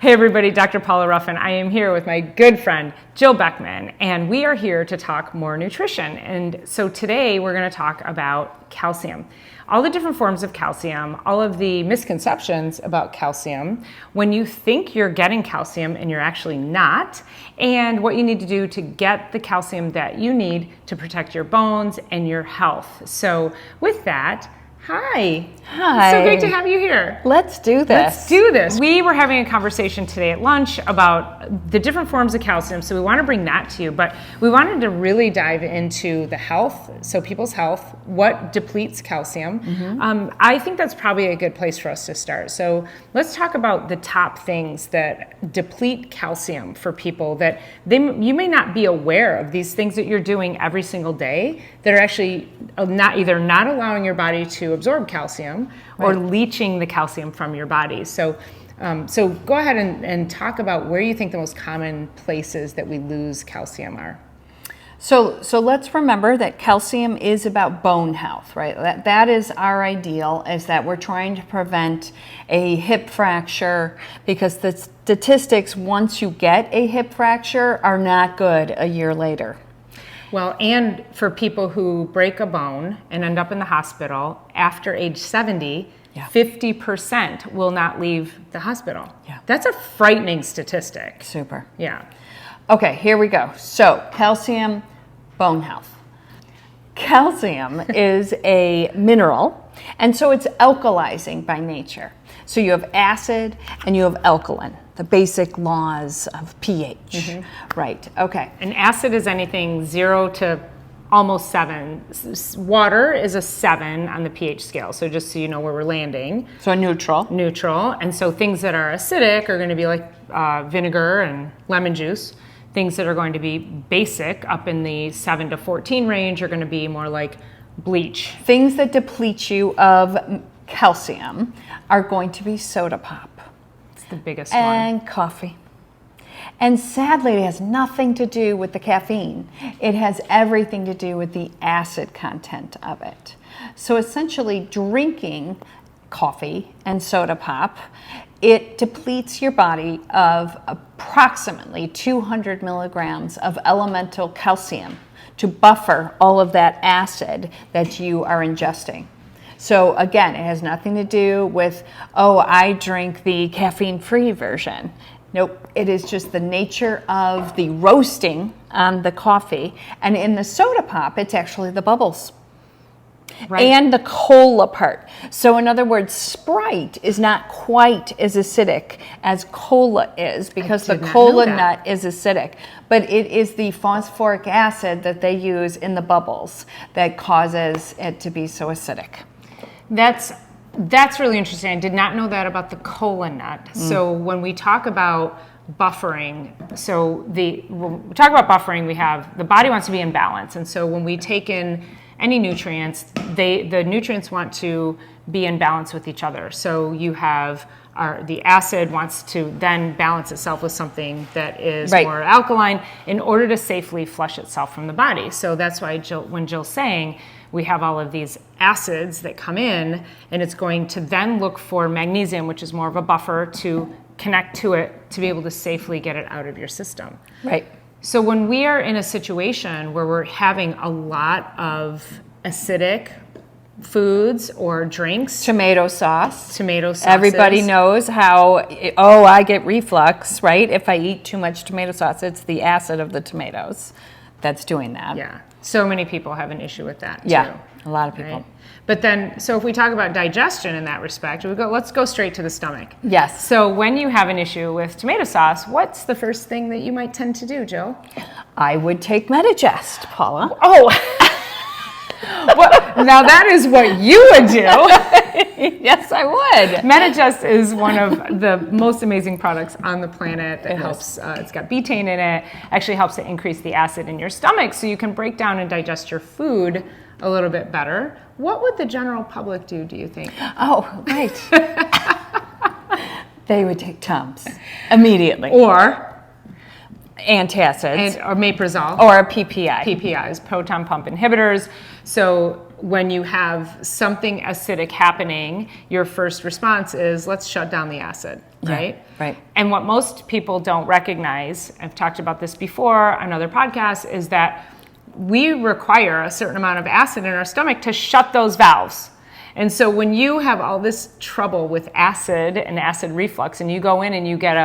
Hey everybody, Dr. Paula Ruffin. I am here with my good friend, Jill Beckman, and we are here to talk more nutrition. And so today we're going to talk about calcium. All the different forms of calcium, all of the misconceptions about calcium, when you think you're getting calcium and you're actually not, and what you need to do to get the calcium that you need to protect your bones and your health. So with that, hi. Hi. So great to have you here. Let's do this. Let's do this. We were having a conversation today at lunch about the different forms of calcium, so we want to bring that to you, but we wanted to really dive into the health, so people's health, what depletes calcium. I think that's probably a good place for us to start. So let's talk about the top things that deplete calcium for people that you may not be aware of, these things that you're doing every single day that are actually not allowing your body to absorb calcium or leaching the calcium from your body. So go ahead and talk about where you think the most common places that we lose calcium are. So let's remember that calcium is about bone health, right? That is our ideal, is that we're trying to prevent a hip fracture, because the statistics once you get a hip fracture are not good a year later. Well, and for people who break a bone and end up in the hospital after age 70, 50% will not leave the hospital. Yeah. That's a frightening statistic. Super. Yeah. Okay, here we go. So calcium, bone health. Calcium is a mineral, and so it's alkalizing by nature. So you have acid and you have alkaline, the basic laws of pH. Right, okay. And acid is anything 0 to almost 7. Water is a 7 on the pH scale, so just so you know where we're landing. So neutral. Neutral, and so things that are acidic are going to be like vinegar and lemon juice. Things that are going to be basic, up in the 7 to 14 range, are going to be more like bleach. Things that deplete you of calcium are going to be soda pop. It's the biggest and one. Coffee. And sadly, it has nothing to do with the caffeine. It has everything to do with the acid content of it. So essentially, drinking coffee and soda pop, it depletes your body of approximately 200 milligrams of elemental calcium to buffer all of that acid that you are ingesting. So again, it has nothing to do with, oh, I drink the caffeine-free version. Nope, it is just the nature of the roasting on the coffee. And in the soda pop, it's actually the bubbles. Right. And the cola part. So in other words, Sprite is not quite as acidic as cola is, because the cola nut is acidic. But it is the phosphoric acid that they use in the bubbles that causes it to be so acidic. That's really interesting. I did not know that about the cola nut. So when we talk about buffering, we have the body wants to be in balance, and so when we take in any nutrients, the nutrients want to be in balance with each other. So you have the acid wants to then balance itself with something that is more alkaline in order to safely flush itself from the body. So that's why when Jill's saying we have all of these acids that come in, and it's going to then look for magnesium, which is more of a buffer, to connect to it to be able to safely get it out of your system. Right. So when we are in a situation where we're having a lot of acidic foods or drinks, tomato sauce. Everybody knows how, I get reflux, right? If I eat too much tomato sauce, it's the acid of the tomatoes that's doing that. Yeah. So many people have an issue with that too. Yeah, a lot of people. Right? But then, so if we talk about digestion in that respect, let's go straight to the stomach. Yes. So when you have an issue with tomato sauce, what's the first thing that you might tend to do, Jill? I would take Medigest, Paula. Oh, well, now that is what you would do. Yes, I would. Medigest is one of the most amazing products on the planet. It helps, it's got betaine in it, actually helps to increase the acid in your stomach so you can break down and digest your food a little bit better. What would the general public do you think? Oh, right. They would take Tums immediately. Or antacids. Or Maprazole. Or a PPI. PPIs, proton pump inhibitors. So when you have something acidic happening, your first response is let's shut down the acid, right? Right. And what most people don't recognize, I've talked about this before on other podcasts, is that we require a certain amount of acid in our stomach to shut those valves. And so when you have all this trouble with acid and acid reflux, and you go in and you get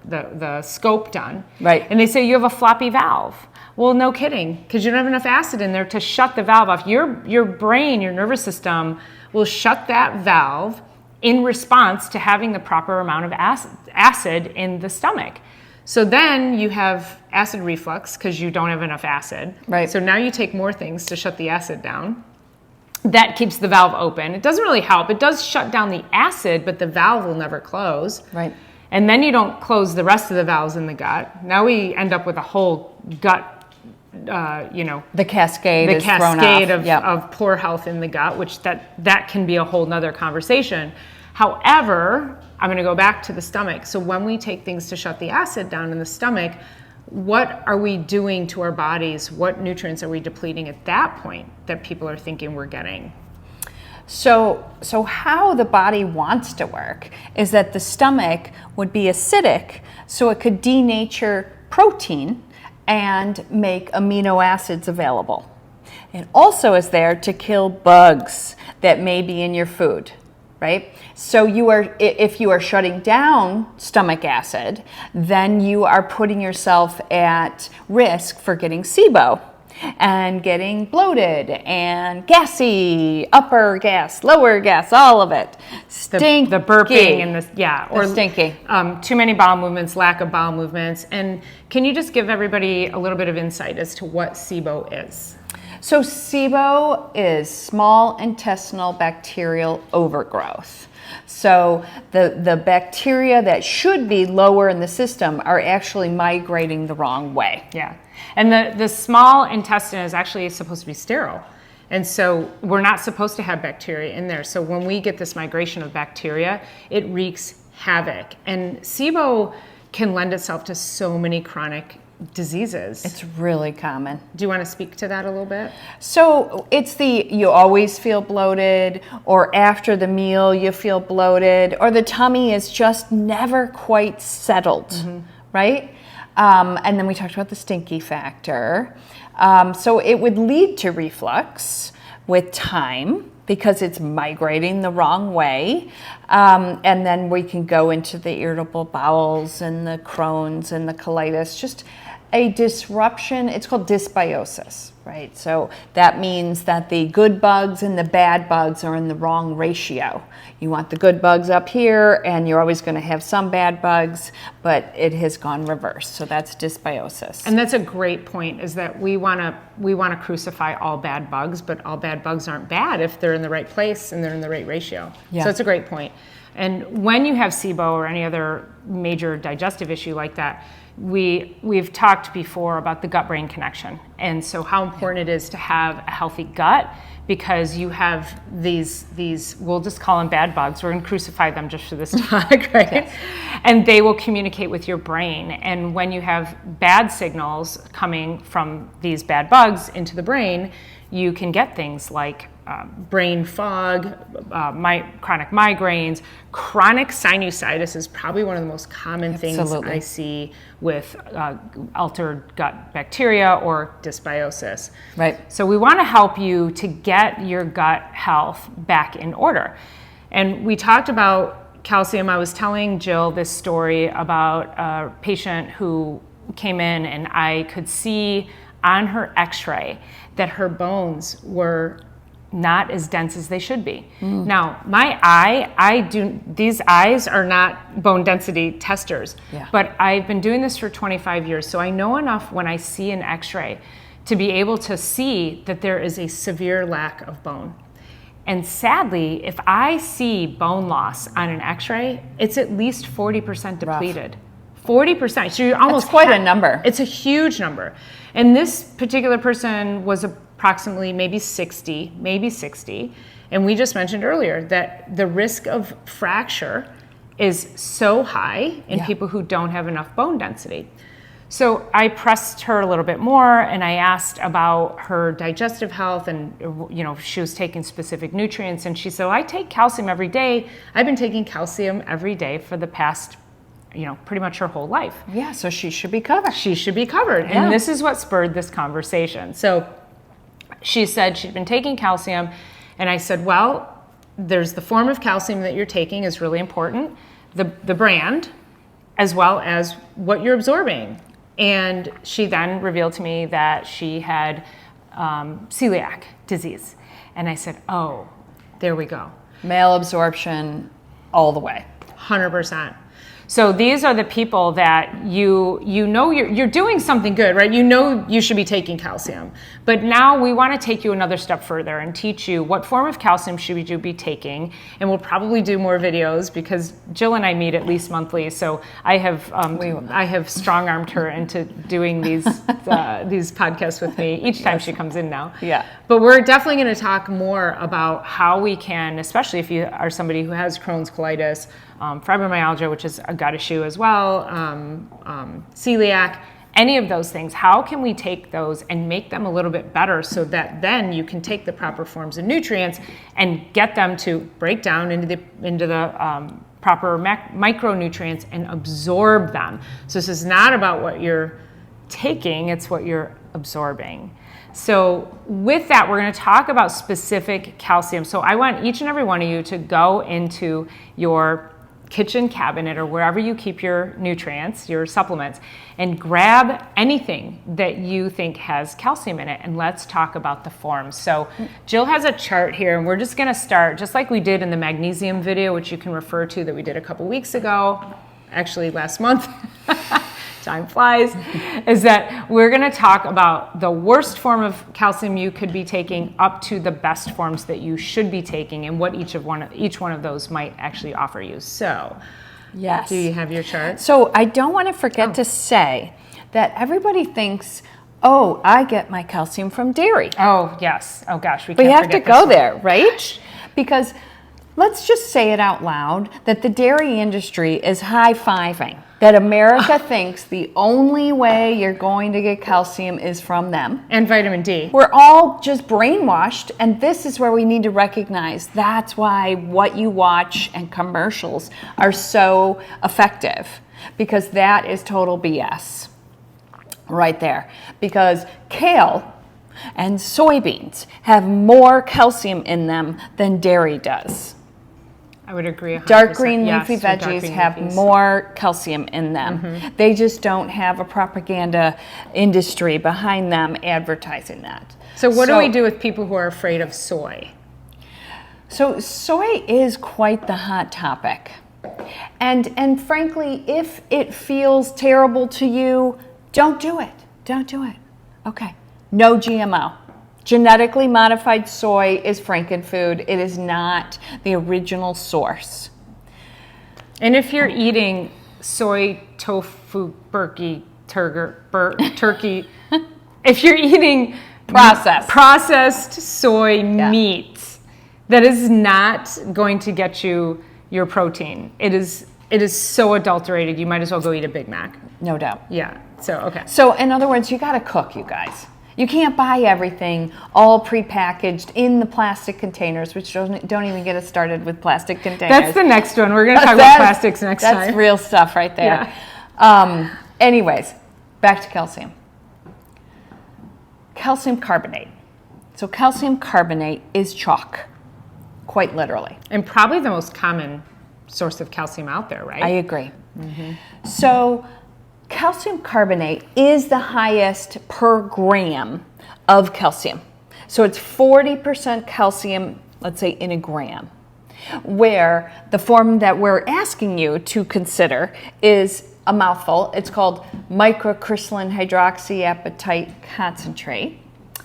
the scope done, right, and they say you have a floppy valve. Well, no kidding, because you don't have enough acid in there to shut the valve off. Your brain, your nervous system will shut that valve in response to having the proper amount of acid in the stomach. So then you have acid reflux because you don't have enough acid. Right. So now you take more things to shut the acid down. That keeps the valve open. It doesn't really help. It does shut down the acid, but the valve will never close. Right. And then you don't close the rest of the valves in the gut. Now we end up with a whole gut, the cascade is thrown off. Of poor health in the gut, which that can be a whole nother conversation. However, I'm going to go back to the stomach. So when we take things to shut the acid down in the stomach, what are we doing to our bodies? What nutrients are we depleting at that point that people are thinking we're getting? So how the body wants to work is that the stomach would be acidic so it could denature protein and make amino acids available. It also is there to kill bugs that may be in your food, right? So if you are shutting down stomach acid, then you are putting yourself at risk for getting SIBO and getting bloated and gassy, upper gas, lower gas, all of it. Stinky. The burping and the stinky. Too many bowel movements, lack of bowel movements. And can you just give everybody a little bit of insight as to what SIBO is? So SIBO is small intestinal bacterial overgrowth. So the bacteria that should be lower in the system are actually migrating the wrong way. Yeah. And the small intestine is actually supposed to be sterile. And so we're not supposed to have bacteria in there. So when we get this migration of bacteria, it wreaks havoc. And SIBO can lend itself to so many chronic diseases. It's really common. Do you want to speak to that a little bit? So it's you always feel bloated, or after the meal you feel bloated, or the tummy is just never quite settled, right? And then we talked about the stinky factor. So it would lead to reflux with time because it's migrating the wrong way. And then we can go into the irritable bowels and the Crohn's and the colitis, just a disruption. It's called dysbiosis, right? So that means that the good bugs and the bad bugs are in the wrong ratio. You want the good bugs up here, and you're always going to have some bad bugs, but it has gone reverse. So that's dysbiosis. And that's a great point, is that we want to crucify all bad bugs, but all bad bugs aren't bad if they're in the right place and they're in the right ratio. Yeah. So it's a great point. And when you have SIBO or any other major digestive issue like that, we've talked before about the gut-brain connection, and so how important it is to have a healthy gut, because you have these we'll just call them bad bugs. We're going to crucify them just for this talk, right? Yes. And they will communicate with your brain, and when you have bad signals coming from these bad bugs into the brain, you can get things like brain fog, chronic migraines. Chronic sinusitis is probably one of the most common things I see with altered gut bacteria or dysbiosis. Right. So we want to help you to get your gut health back in order. And we talked about calcium. I was telling Jill this story about a patient who came in, and I could see on her x-ray that her bones were not as dense as they should be. Now, these eyes are not bone density testers, but I've been doing this for 25 years, so I know enough when I see an x-ray to be able to see that there is a severe lack of bone. And sadly, if I see bone loss on an x-ray, it's at least 40% depleted. 40%. So you're almost That's quite a number. It's a huge number. And this particular person was approximately maybe 60. And we just mentioned earlier that the risk of fracture is so high in people who don't have enough bone density. So I pressed her a little bit more, and I asked about her digestive health, and if she was taking specific nutrients, and she said, I take calcium every day. I've been taking calcium every day for the past, pretty much her whole life. Yeah, so she should be covered. She should be covered. Yeah. And this is what spurred this conversation. So she said she'd been taking calcium, and I said, well, there's the form of calcium that you're taking is really important, the brand, as well as what you're absorbing. And she then revealed to me that she had celiac disease. And I said, oh, there we go. Malabsorption all the way. 100%. So these are the people that you're doing something good, right? You should be taking calcium. But now we want to take you another step further and teach you what form of calcium should you be taking. And we'll probably do more videos because Jill and I meet at least monthly. So I have strong-armed her into doing these podcasts with me each time she comes in now. Yeah. But we're definitely going to talk more about how we can, especially if you are somebody who has Crohn's colitis, fibromyalgia, which is a gut issue as well, celiac, any of those things. How can we take those and make them a little bit better so that then you can take the proper forms of nutrients and get them to break down into the proper micronutrients and absorb them. So this is not about what you're taking, it's what you're absorbing. So with that, we're going to talk about specific calcium. So I want each and every one of you to go into your kitchen cabinet or wherever you keep your nutrients, your supplements, and grab anything that you think has calcium in it, and let's talk about the forms. So Jill has a chart here, and we're just going to start just like we did in the magnesium video, which you can refer to, that we did a couple weeks ago, actually last month. Time flies, is that we're going to talk about the worst form of calcium you could be taking up to the best forms that you should be taking and what each one of those might actually offer you. So, yes. Do you have your chart? So I don't want to forget to say that everybody thinks, oh, I get my calcium from dairy. Oh, yes. Oh, gosh. We have to go there, right? Because let's just say it out loud that the dairy industry is high-fiving. That America thinks the only way you're going to get calcium is from them. And vitamin D. We're all just brainwashed, and this is where we need to recognize that's why what you watch and commercials are so effective, because that is total BS right there. Because kale and soybeans have more calcium in them than dairy does. I would agree 100%. Dark green leafy Yes, veggies have more calcium in them. Mm-hmm. They just don't have a propaganda industry behind them advertising that. So what do we do with people who are afraid of soy? So soy is quite the hot topic. And frankly, if it feels terrible to you, don't do it. Don't do it. Okay. No GMO. Genetically modified soy is frankenfood. It is not the original source. And if you're eating soy, tofu, turkey, if you're eating processed soy meat, that is not going to get you your protein. It is so adulterated. You might as well go eat a Big Mac. No doubt. Yeah. So okay. So in other words, you got to cook, you guys. You can't buy everything all prepackaged in the plastic containers, which don't even get us started with plastic containers. That's the next one. We're going to talk about plastics next time. That's real stuff right there. Yeah. Anyways, back to calcium. Calcium carbonate. So calcium carbonate is chalk, quite literally. And probably the most common source of calcium out there, right? I agree. Mm-hmm. So calcium carbonate is the highest per gram of calcium. So it's 40% calcium, let's say, in a gram, where the form that we're asking you to consider is a mouthful. It's called microcrystalline hydroxyapatite concentrate.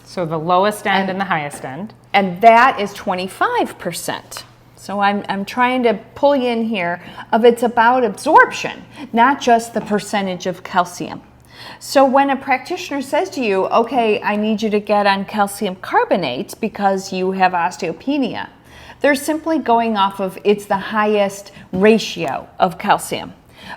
So the lowest end and the highest end. And that is 25%. So I'm trying to pull you in here of it's about absorption, not just the percentage of calcium. So when a practitioner says to you, okay, I need you to get on calcium carbonate because you have osteopenia, they're simply going off of it's the highest ratio of calcium.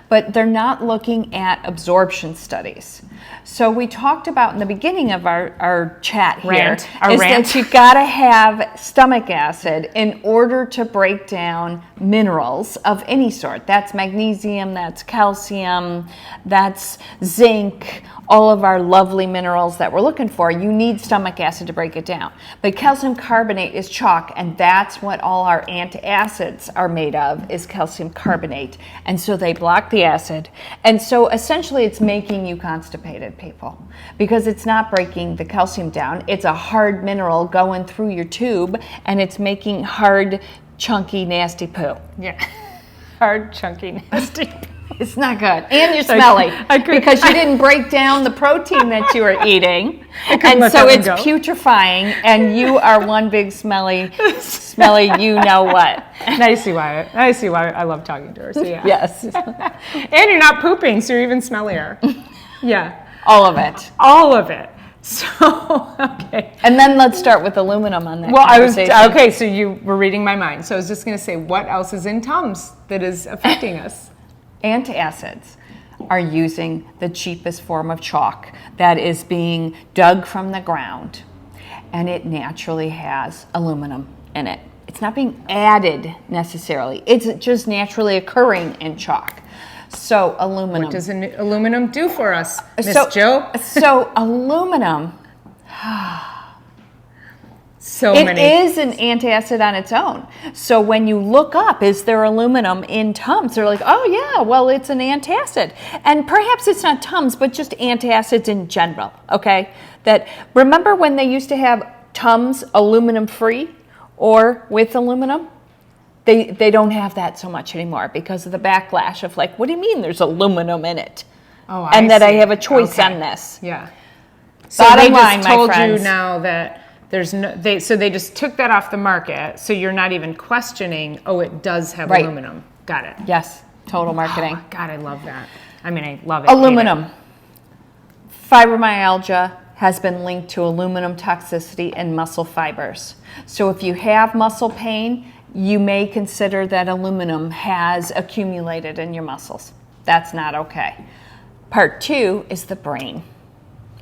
but they're not looking at absorption studies. So we talked about in the beginning of our chat here that you got to have stomach acid in order to break down minerals of any sort. That's magnesium, that's calcium, that's zinc, all of our lovely minerals that we're looking for. You need stomach acid to break it down. But calcium carbonate is chalk, and that's what all our antacids are made of, is calcium carbonate. And so they block the acid. And so essentially it's making you constipated, people, because it's not breaking the calcium down. It's a hard mineral going through your tube, and it's making hard, chunky, nasty poo. Yeah. Hard, chunky, nasty poo. It's not good. And you're smelly because you didn't break down the protein that you were eating. And so it's putrefying, and you are one big smelly you know what. And I see why I love talking to her. So yeah. Yes. And you're not pooping, so you're even smellier. Yeah. All of it. All of it. So, okay. And then let's start with aluminum on that conversation. Okay, so you were reading my mind. So I was just going to say, what else is in Tums that is affecting us? Antacids are using the cheapest form of chalk that is being dug from the ground, and it naturally has aluminum in it. It's not being added necessarily. It's just naturally occurring in chalk. So aluminum. What does aluminum do for us, Miss Jo? So aluminum, it is an antacid on its own. So when you look up, is there aluminum in Tums? They're like, oh yeah, well, it's an antacid. And perhaps it's not Tums, but just antacids in general, okay? That, remember when they used to have Tums aluminum free or with aluminum? They don't have that so much anymore because of the backlash of like, what do you mean there's aluminum in it? Oh, and that I have a choice on this. Yeah. So Bottom they line, just told my friends, you now that there's no, they just took that off the market, so you're not even questioning, oh, it does have aluminum. Got it. Yes, total marketing. Oh, God, I love that. I mean, I love it. Aluminum. Fibromyalgia has been linked to aluminum toxicity in muscle fibers. So if you have muscle pain, you may consider that aluminum has accumulated in your muscles. That's not okay. Part 2 is the brain.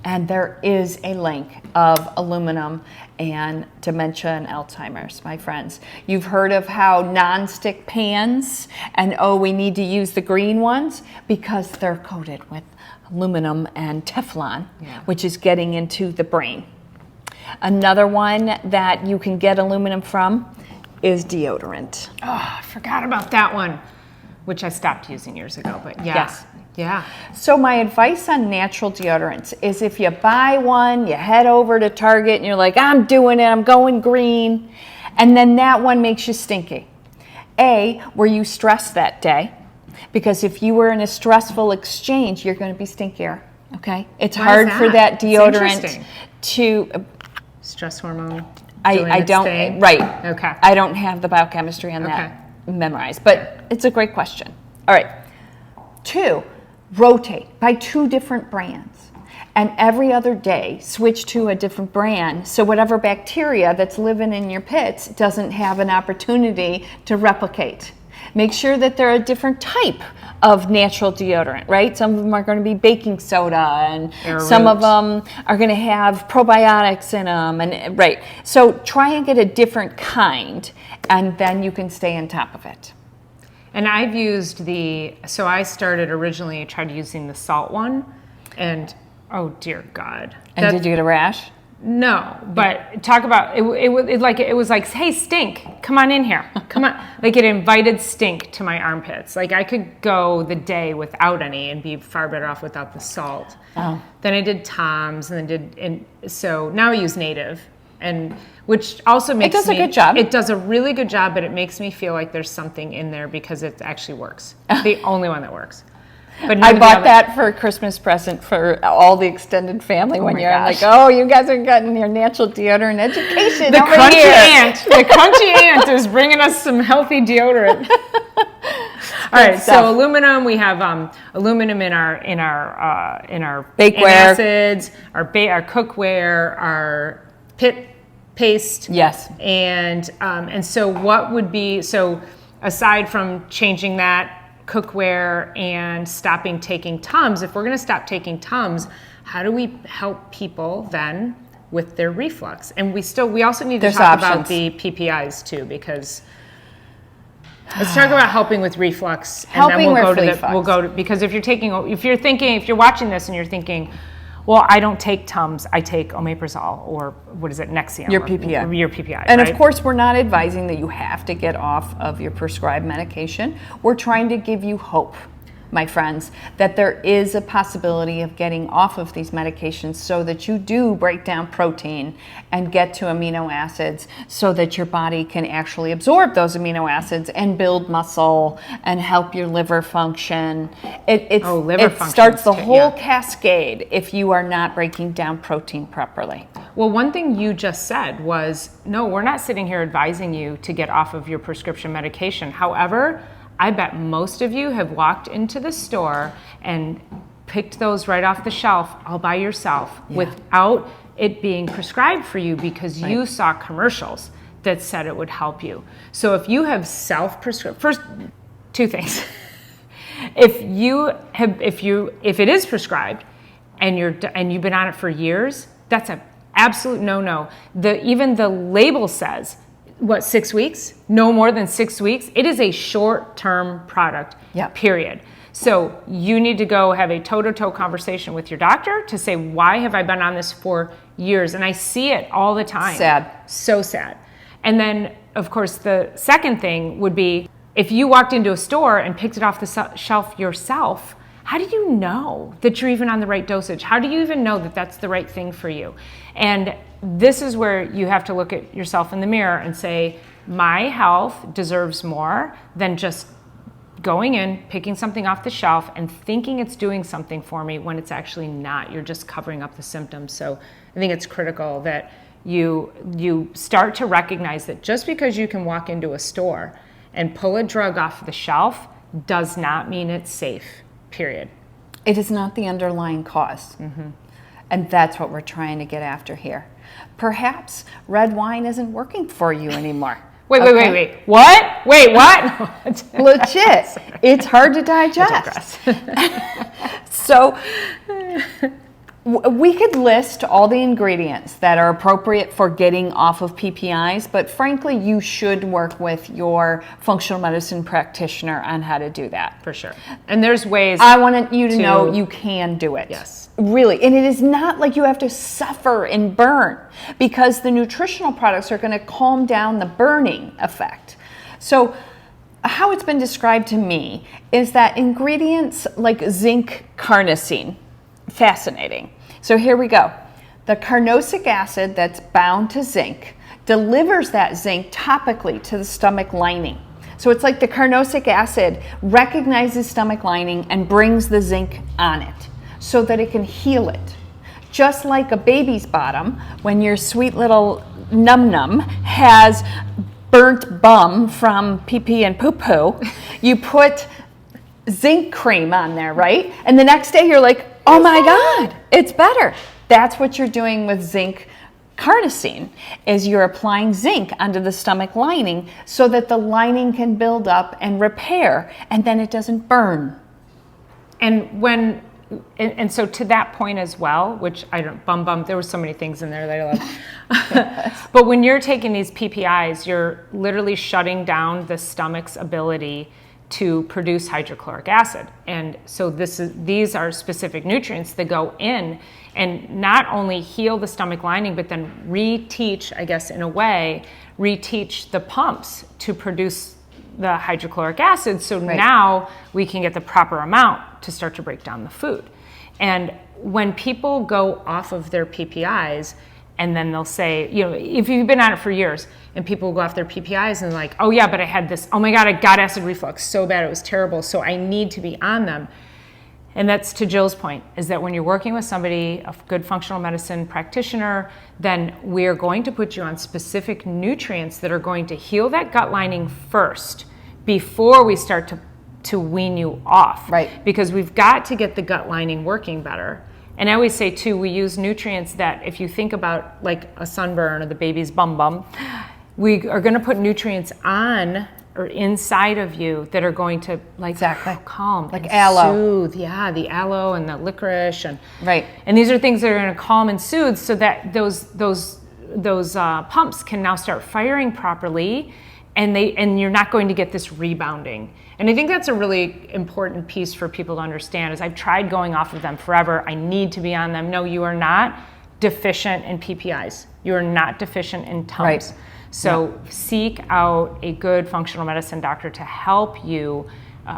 And there is a link of aluminum and dementia and Alzheimer's, my friends. You've heard of how non-stick pans, and we need to use the green ones because they're coated with aluminum and Teflon, which is getting into the brain. Another one that you can get aluminum from is deodorant. Oh, I forgot about that one, which I stopped using years ago, but yeah. Yes. Yeah. So my advice on natural deodorants is if you buy one, you head over to Target and you're like, I'm doing it, I'm going green, and then that one makes you stinky. Were you stressed that day? Because if you were in a stressful exchange, you're going to be stinkier, okay? It's hard for that deodorant to... Stress hormone. I don't, thing. Right. Okay. I don't have the biochemistry on that memorized, but it's a great question. All right. 2, rotate, buy 2 different brands, and every other day switch to a different brand so whatever bacteria that's living in your pits doesn't have an opportunity to replicate. Make sure that they're a different type of natural deodorant, right? Some of them are going to be baking soda, and some of them are going to have probiotics in them, and right. So try and get a different kind, and then you can stay on top of it. And I've used so I started originally, tried using the salt one, and oh dear God. And did you get a rash? No, but talk about, it was like, hey, stink, come on in here, come on. Like it invited stink to my armpits. Like I could go the day without any and be far better off without the salt. Oh. Then I did Tom's, and so now I use Native. And which also makes it does a good job. It does a really good job, but it makes me feel like there's something in there because it actually works. The only one that works. But I bought that for a Christmas present for all the extended family one year. I'm like, oh, you guys are getting your natural deodorant education. The crunchy ant is bringing us some healthy deodorant. All right, so aluminum. We have aluminum in our bakeware, antacids, our cookware, our pit paste. Yes. And so what would be, so aside from changing that cookware and stopping taking Tums, if we're going to stop taking Tums, how do we help people then with their reflux? And we also need to talk about the PPIs too, because let's talk about helping with reflux, and then we'll go to because if you're watching this and you're thinking, well, I don't take Tums, I take omeprazole, or what is it, Nexium? Your PPI. Your PPI, and right? of course, we're not advising that you have to get off of your prescribed medication. We're trying to give you hope, my friends, that there is a possibility of getting off of these medications so that you do break down protein and get to amino acids so that your body can actually absorb those amino acids and build muscle and help your liver function. It starts the whole cascade if you are not breaking down protein properly. Well, one thing you just said was, no, we're not sitting here advising you to get off of your prescription medication. However, I bet most of you have walked into the store and picked those right off the shelf all by yourself without it being prescribed for you because you saw commercials that said it would help you. So if you have self-prescribed, first, two things. If it is prescribed and you've been on it for years, that's an absolute no-no. Even the label says, 6 weeks? No more than 6 weeks. It is a short-term product, period. So you need to go have a toe-to-toe conversation with your doctor to say, why have I been on this for years? And I see it all the time. Sad. So sad. And then, of course, the second thing would be, if you walked into a store and picked it off the shelf yourself, how do you know that you're even on the right dosage? How do you even know that that's the right thing for you? And this is where you have to look at yourself in the mirror and say, my health deserves more than just going in, picking something off the shelf and thinking it's doing something for me when it's actually not. You're just covering up the symptoms. So I think it's critical that you start to recognize that just because you can walk into a store and pull a drug off the shelf does not mean it's safe, period. It is not the underlying cause. Mm-hmm. And that's what we're trying to get after here. Perhaps red wine isn't working for you anymore. Wait. What? Wait, what? Legit. It's hard to digest. So we could list all the ingredients that are appropriate for getting off of PPIs, but frankly, you should work with your functional medicine practitioner on how to do that. For sure. And there's ways. I want you to know you can do it. Yes. Really. And it is not like you have to suffer and burn, because the nutritional products are going to calm down the burning effect. So how it's been described to me is that ingredients like zinc carnosine, fascinating. So here we go. The carnosic acid that's bound to zinc delivers that zinc topically to the stomach lining. So it's like the carnosic acid recognizes stomach lining and brings the zinc on it so that it can heal it. Just like a baby's bottom, when your sweet little num-num has burnt bum from pee-pee and poo-poo, you put zinc cream on there, right? And the next day you're like, oh my God, it's better. That's what you're doing with zinc carnosine, is you're applying zinc onto the stomach lining so that the lining can build up and repair, and then it doesn't burn. And so to that point as well, which I don't, there were so many things in there that I love. But when you're taking these PPIs, you're literally shutting down the stomach's ability to produce hydrochloric acid. And so these are specific nutrients that go in and not only heal the stomach lining, but then reteach the pumps to produce the hydrochloric acid. So now we can get the proper amount to start to break down the food. And when people go off of their PPIs, and then they'll say, if you've been on it for years, and people will go off their PPIs and they're like, oh yeah, but I had this, oh my God, I got acid reflux so bad, it was terrible, so I need to be on them. And that's to Jill's point, is that when you're working with somebody, a good functional medicine practitioner, then we're going to put you on specific nutrients that are going to heal that gut lining first before we start to wean you off. Right. Because we've got to get the gut lining working better. And I always say too, we use nutrients that, if you think about like a sunburn or the baby's bum, we are going to put nutrients on or inside of you that are going to like Exactly. calm, Like and aloe. soothe. Yeah, the aloe and the licorice, and Right. And these are things that are going to calm and soothe, so that those pumps can now start firing properly, and you're not going to get this rebounding. And I think that's a really important piece for people to understand. Is I've tried going off of them forever. I need to be on them. No, you are not deficient in PPIs. You are not deficient in Tums. Right. So seek out a good functional medicine doctor to help you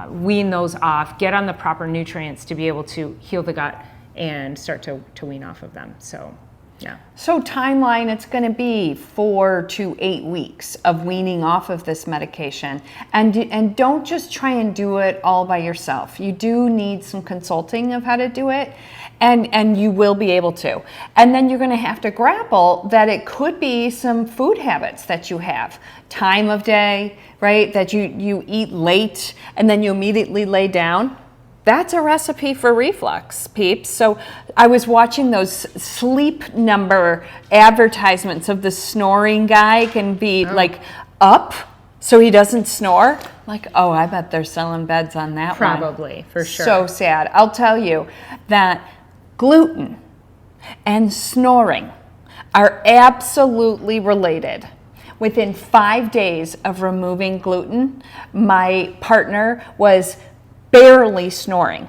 wean those off, get on the proper nutrients to be able to heal the gut and start to wean off of them. So, yeah. So timeline, it's going to be 4 to 8 weeks of weaning off of this medication. And don't just try and do it all by yourself. You do need some consulting of how to do it. And you will be able to. And then you're going to have to grapple that it could be some food habits that you have. Time of day, right? That you eat late and then you immediately lay down. That's a recipe for reflux, peeps. So I was watching those sleep number advertisements of the snoring guy can be like up so he doesn't snore. Like, oh, I bet they're selling beds on that one. Probably, for sure. So sad. I'll tell you that gluten and snoring are absolutely related. Within 5 days of removing gluten, my partner was barely snoring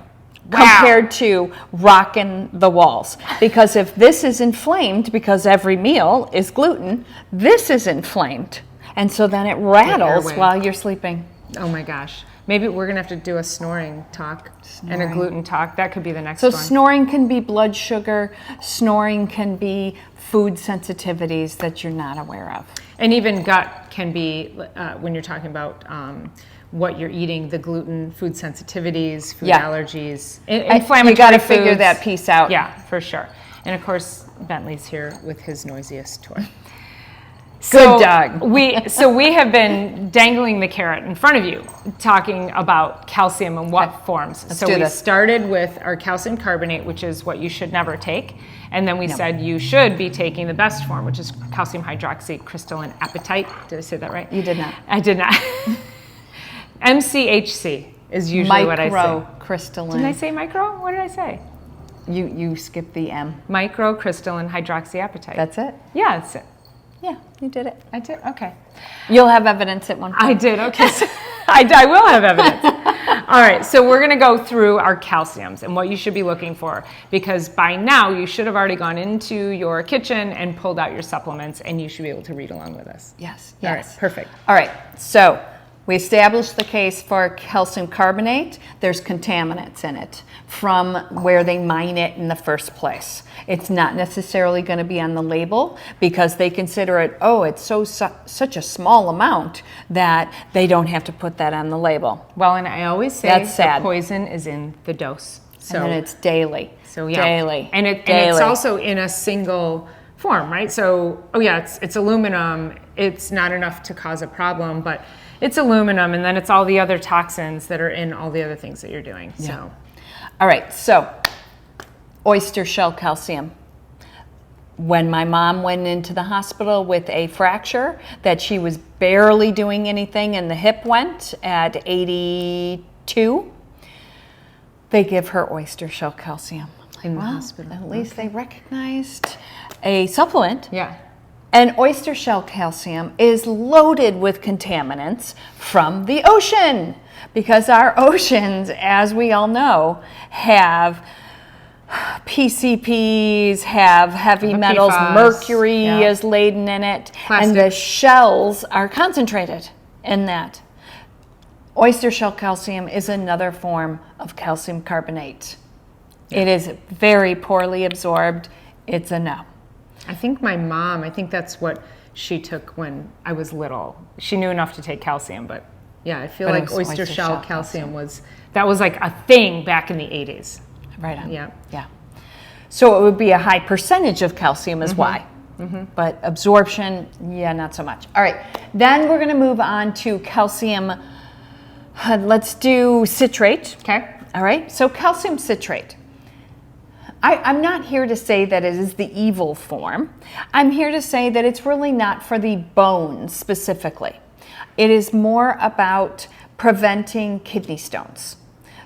compared to rocking the walls. Because if this is inflamed, because every meal is gluten, this is inflamed. And so then it rattles while you're sleeping. Oh my gosh. Maybe we're going to have to do a snoring talk and a gluten talk. That could be the next So one. snoring can be blood sugar. Snoring can be food sensitivities that you're not aware of. And even gut can be, when you're talking about what you're eating, the gluten, food sensitivities, food allergies, inflammatory You got to foods. figure that piece out. Yeah, for sure. And of course, Bentley's here with his noisiest toy. Good dog. We have been dangling the carrot in front of you, talking about calcium and what forms. So we started with our calcium carbonate, which is what you should never take. And then we said you should be taking the best form, which is calcium hydroxycrystalline apatite. Did I say that right? You did not. I did not. MCHC is usually what I say. Microcrystalline. Didn't I say micro? What did I say? You skipped the M. Microcrystalline hydroxyapatite. That's it? Yeah, that's it. Yeah, you did it. I did? Okay. You'll have evidence at one point. I did, okay. So I will have evidence. All right, so we're gonna go through our calciums and what you should be looking for, because by now you should have already gone into your kitchen and pulled out your supplements, and you should be able to read along with us. Yes. All right, perfect. All right, so we established the case for calcium carbonate. There's contaminants in it from where they mine it in the first place. It's not necessarily going to be on the label because they consider it, it's such a small amount that they don't have to put that on the label. Well, and I always say That's sad. the poison is in the dose. So, and then it's daily. So yeah, daily. And it's also in a single form, right? So it's aluminum. It's not enough to cause a problem, but it's aluminum, and then it's all the other toxins that are in all the other things that you're doing. Yeah. So, all right, so oyster shell calcium. When my mom went into the hospital with a fracture that she was barely doing anything and the hip went at 82, they give her oyster shell calcium. in the hospital. At least they recognized a supplement. Yeah. And oyster shell calcium is loaded with contaminants from the ocean, because our oceans, as we all know, have PCPs, have heavy metals, PFAS, mercury is laden in it, and the shells are concentrated in that. Oyster shell calcium is another form of calcium carbonate. Yeah. It is very poorly absorbed. It's a no. I think my mom, that's what she took when I was little. She knew enough to take calcium, but yeah, I feel like oyster shell calcium was like a thing back in the 80s. Right on. Yeah. Yeah. So it would be a high percentage of calcium is why. Mm-hmm. But absorption, not so much. All right. Then we're going to move on to calcium. Let's do citrate. Okay. All right. So calcium citrate. I'm not here to say that it is the evil form. I'm here to say that it's really not for the bones specifically. It is more about preventing kidney stones.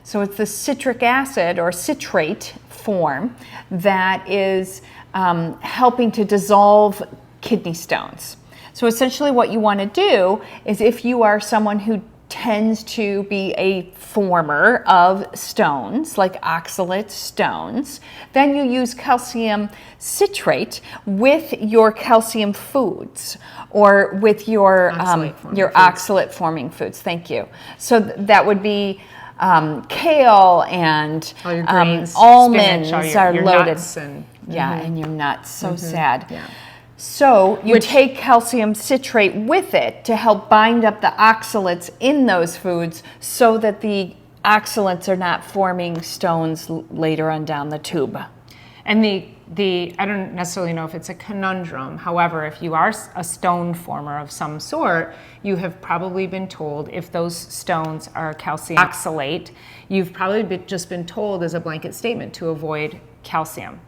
So it's the citric acid or citrate form that is helping to dissolve kidney stones. So essentially what you want to do is, if you are someone who tends to be a former of stones, like oxalate stones, then you use calcium citrate with your calcium foods or with your oxalate forming foods. Thank you. So that would be kale and all your grains, almonds spinach, are your loaded. Nuts and and your nuts. So sad. Yeah. So you take calcium citrate with it to help bind up the oxalates in those foods so that the oxalates are not forming stones later on down the tube. And the I don't necessarily know if it's a conundrum. However, if you are a stone former of some sort, you have probably been told, if those stones are calcium oxalate, you've probably just been told as a blanket statement to avoid calcium.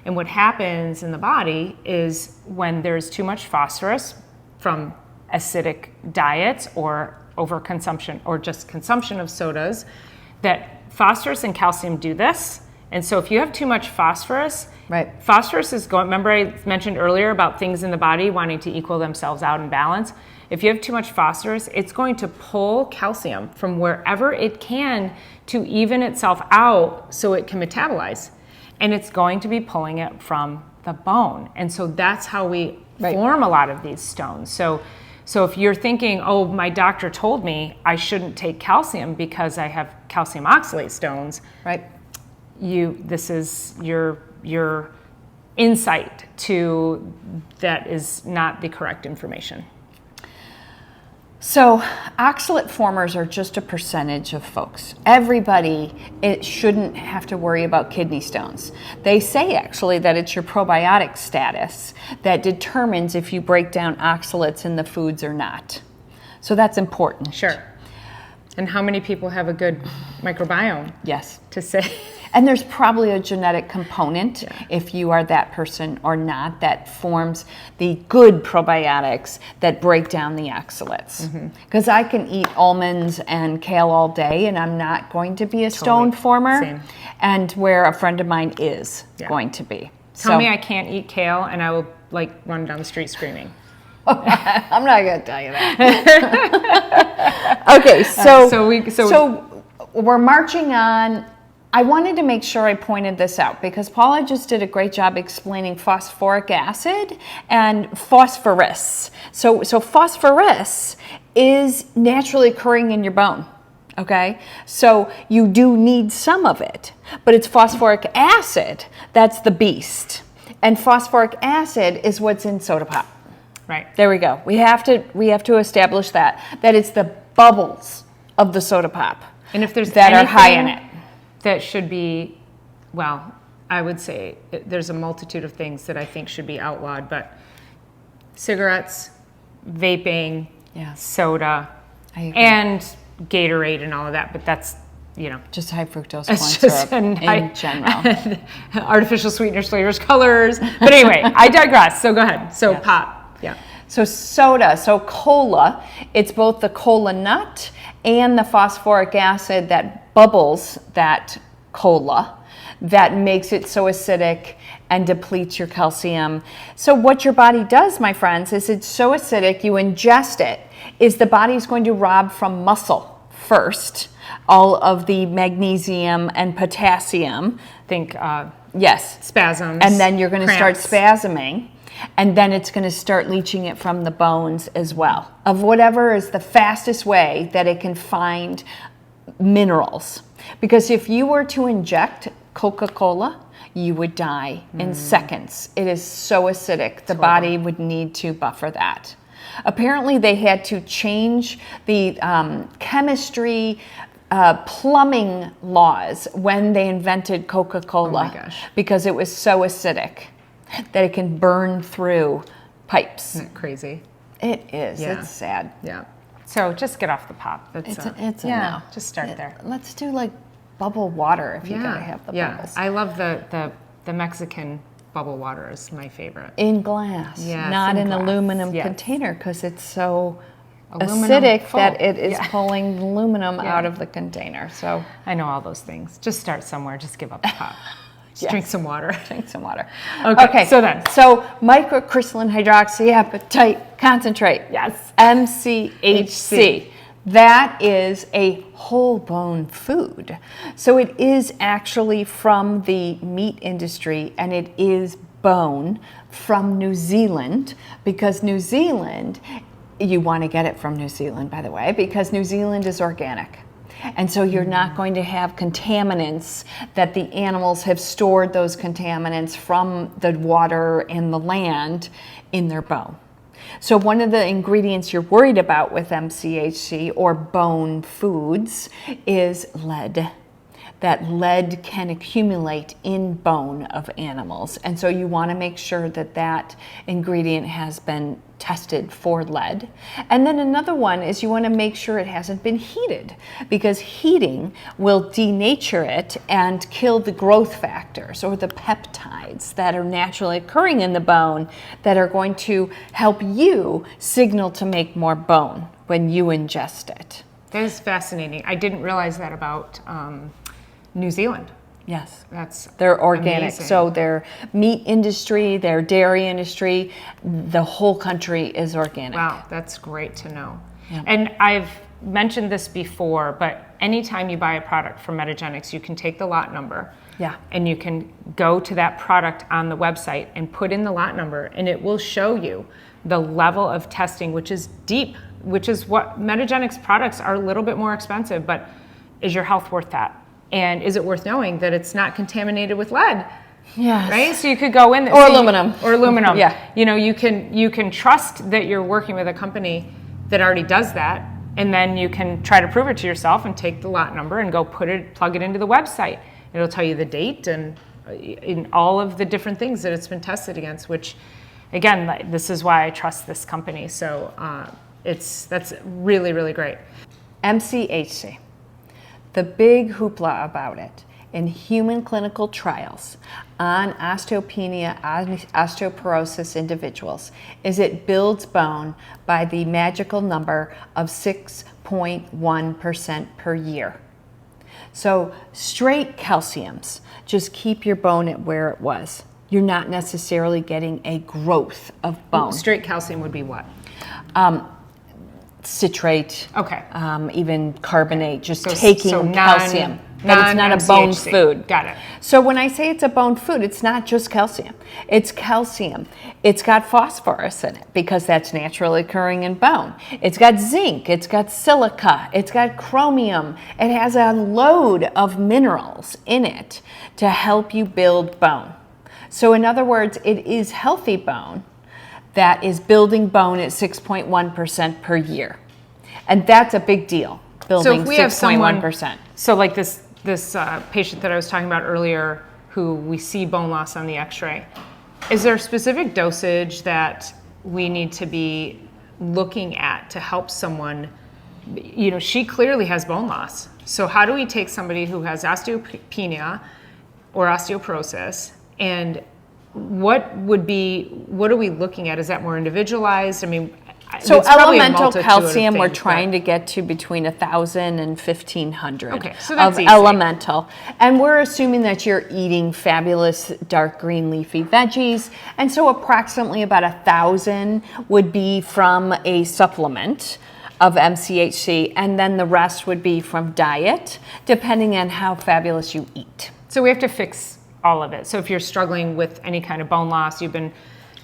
And what happens in the body is, when there's too much phosphorus from acidic diets or overconsumption or just consumption of sodas, that phosphorus and calcium do this. And so if you have too much phosphorus, phosphorus is going, remember I mentioned earlier about things in the body wanting to equal themselves out in balance? If you have too much phosphorus, it's going to pull calcium from wherever it can to even itself out so it can metabolize. And it's going to be pulling it from the bone. And so that's how we form a lot of these stones. So if you're thinking, oh, my doctor told me I shouldn't take calcium because I have calcium oxalate stones, this is your insight to that is not the correct information. So oxalate formers are just a percentage of folks. Everybody, it shouldn't have to worry about kidney stones. They say actually that it's your probiotic status that determines if you break down oxalates in the foods or not. So that's important. Sure. And how many people have a good microbiome? Yes. To say. And there's probably a genetic component, if you are that person or not, that forms the good probiotics that break down the oxalates. Because I can eat almonds and kale all day and I'm not going to be a stone former. Same. And where a friend of mine is going to be. Tell me I can't eat kale and I will run down the street screaming. I'm not going to tell you that. Okay, so we're marching on. I wanted to make sure I pointed this out because Paula just did a great job explaining phosphoric acid and phosphorus. So phosphorus is naturally occurring in your bone, okay? So you do need some of it, but it's phosphoric acid that's the beast. And phosphoric acid is what's in soda pop. Right. There we go. We have to establish that it's the bubbles of the soda pop. And if there's that are high in it. That should be, well, I would say there's a multitude of things that I think should be outlawed, but cigarettes, vaping, soda, and Gatorade and all of that, but that's, just high fructose corn syrup in general. Artificial sweeteners, flavors, colors. But anyway, I digress. So go ahead. So pop. Yeah. So soda, so cola, it's both the cola nut and the phosphoric acid that bubbles that cola that makes it so acidic and depletes your calcium. So what your body does, my friends, is it's so acidic, you ingest it, is the body's going to rob from muscle first all of the magnesium and potassium. Think spasms. And then you're going to start spasming. And then it's going to start leaching it from the bones as well, of whatever is the fastest way that it can find minerals. Because if you were to inject Coca-Cola, you would die in seconds. It is so acidic, the body would need to buffer that. Apparently they had to change the chemistry plumbing laws when they invented Coca-Cola. Oh my gosh. Because it was so acidic that it can burn through pipes. Isn't that crazy? It is. Yeah. It's sad. Yeah. So just get off the pop. It's a no. Just start there. Let's do bubble water if you gotta have the bubbles. I love the Mexican bubble water is my favorite. In glass, Yeah, not in in glass. aluminum Yes. container because it's so acidic full. that it is Yeah. pulling aluminum Yeah. out of the container. So I know all those things. Just start somewhere. Just give up the pop. Just Yes. drink some water. drink some water. Okay, so then. So microcrystalline hydroxyapatite concentrate. Yes. MCHC. That is a whole bone food. So it is actually from the meat industry, and it is bone from New Zealand, because New Zealand, you want to get it from New Zealand, by the way, because New Zealand is organic. And so you're not going to have contaminants that the animals have stored those contaminants from the water and the land in their bone. So one of the ingredients you're worried about with MCHC or bone foods is lead. That lead can accumulate in bone of animals. And so you want to make sure that that ingredient has been tested for lead. And then another one is you want to make sure it hasn't been heated, because heating will denature it and kill the growth factors or the peptides that are naturally occurring in the bone that are going to help you signal to make more bone when you ingest it. That is fascinating. I didn't realize that about New Zealand. Yes. They're organic. amazing. So their meat industry, their dairy industry, the whole country is organic. Wow, that's great to know. Yeah. And I've mentioned this before, but anytime you buy a product from Metagenics, you can take the lot number. Yeah. And you can go to that product on the website and put in the lot number, and it will show you the level of testing, which is deep, which is what Metagenics products are a little bit more expensive, but is your health worth that? And is it worth knowing that it's not contaminated with lead? Yes. Right? So you could go in Or aluminum. Or aluminum. Yeah. You know, you can trust that you're working with a company that already does that, and then you can try to prove it to yourself and take the lot number and go plug it into the website. It'll tell you the date and in all of the different things that it's been tested against, which again, this is why I trust this company. So that's really, really great. MCHC. The big hoopla about it in human clinical trials on osteopenia, osteoporosis individuals is it builds bone by the magical number of 6.1% per year. So straight calciums just keep your bone at where it was. You're not necessarily getting a growth of bone. Straight calcium would be what? Citrate, Okay. even carbonate, just taking calcium. But it's not a non-MCHC. bone food. Got it. So when I say it's a bone food, it's not just calcium. It's calcium. It's got phosphorus in it because that's naturally occurring in bone. It's got zinc. It's got silica. It's got chromium. It has a load of minerals in it to help you build bone. So in other words, it is healthy bone that is building bone at 6.1% per year. And that's a big deal, building 6.1%. So like this patient that I was talking about earlier who we see bone loss on the x-ray, is there a specific dosage that we need to be looking at to help someone? You know, she clearly has bone loss. So how do we take somebody who has osteopenia or osteoporosis, and what are we looking at? Is that more individualized? I mean, so it's probably a elemental multitude of calcium, we're things, trying but- to get to between 1,000 and 1,500 Okay, so that's of easy. elemental. And we're assuming that you're eating fabulous dark green leafy veggies. And so approximately about 1,000 would be from a supplement of MCHC, and then the rest would be from diet, depending on how fabulous you eat. So we have to fix all of it. So if you're struggling with any kind of bone loss, you've been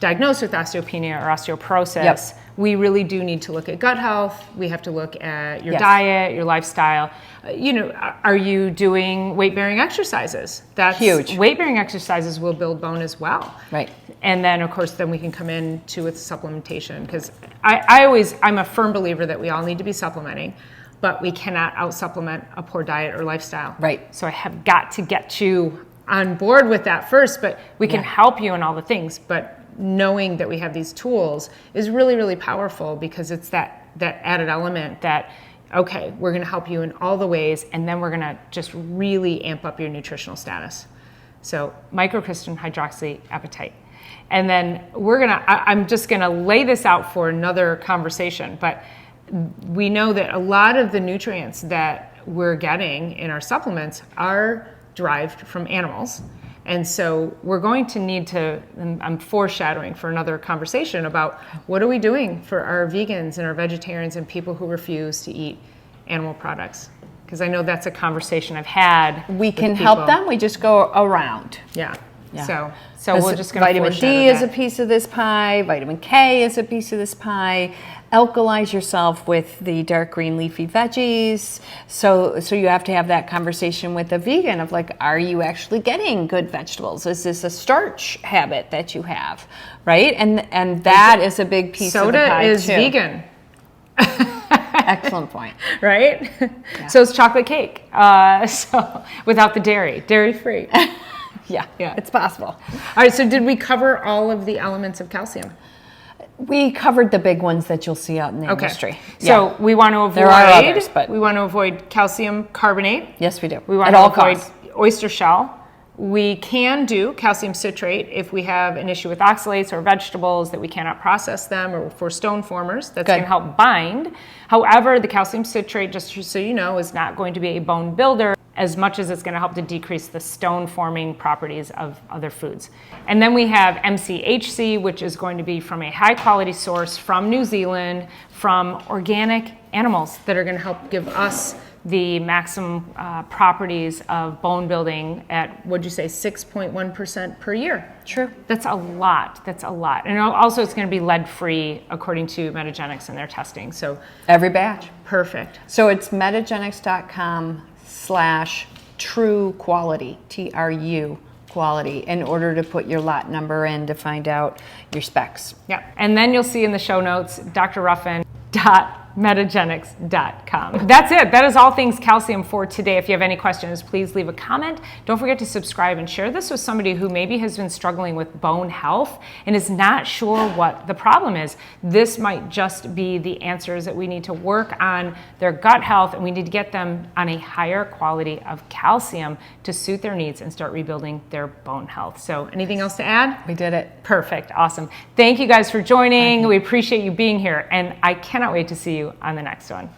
diagnosed with osteopenia or osteoporosis, Yep. we really do need to look at gut health. We have to look at your Yes. diet, your lifestyle. Are you doing weight-bearing exercises? That's Huge. Weight-bearing exercises will build bone as well. Right. And then, of course, then we can come in to with supplementation, because I'm a firm believer that we all need to be supplementing, but we cannot out-supplement a poor diet or lifestyle. Right. So I have got to get you on board with that first, but we can help you in all the things. But knowing that we have these tools is really, really powerful, because it's that added element that, okay, we're going to help you in all the ways, and then we're going to just really amp up your nutritional status. So microcrystalline hydroxyapatite. And then I'm just going to lay this out for another conversation, but we know that a lot of the nutrients that we're getting in our supplements are derived from animals. And so we're going to need to, and I'm foreshadowing for another conversation about what are we doing for our vegans and our vegetarians and people who refuse to eat animal products? Because I know that's a conversation I've had. We can help them. We just go around. Yeah. Yeah. So we're just going to vitamin D is a piece of this pie. Vitamin K is a piece of this pie. Alkalize yourself with the dark green leafy veggies. So you have to have that conversation with a vegan of like, are you actually getting good vegetables? Is this a starch habit that you have, right? And that is a big piece of the pie too. Soda is vegan. Excellent point. Right? Yeah. So is chocolate cake. So without the dairy free. Yeah, it's possible. All right, so did we cover all of the elements of calcium? We covered the big ones that you'll see out in the industry. So we want to avoid, there are others, but we want to avoid calcium carbonate. Yes, we do. We want to avoid oyster shell. We can do calcium citrate if we have an issue with oxalates or vegetables that we cannot process them, or for stone formers. That's going to help bind. However, the calcium citrate, just so you know, is not going to be a bone builder as much as it's going to help to decrease the stone forming properties of other foods. And then we have MCHC, which is going to be from a high quality source from New Zealand, from organic animals that are going to help give us the maximum properties of bone building at, what'd you say, 6.1% per year? True. That's a lot. And also it's going to be lead free according to Metagenics in their testing. So every batch. Perfect. So it's metagenics.com/true quality, TRU quality, in order to put your lot number in to find out your specs. Yeah. And then you'll see in the show notes, drruffin.metagenics.com. That's it. That is all things calcium for today. If you have any questions, please leave a comment. Don't forget to subscribe and share this with somebody who maybe has been struggling with bone health and is not sure what the problem is. This might just be the answers that we need to work on their gut health, and we need to get them on a higher quality of calcium to suit their needs and start rebuilding their bone health. So anything else to add? We did it. Perfect. Awesome. Thank you guys for joining. We appreciate you being here, and I cannot wait to see you on the next one.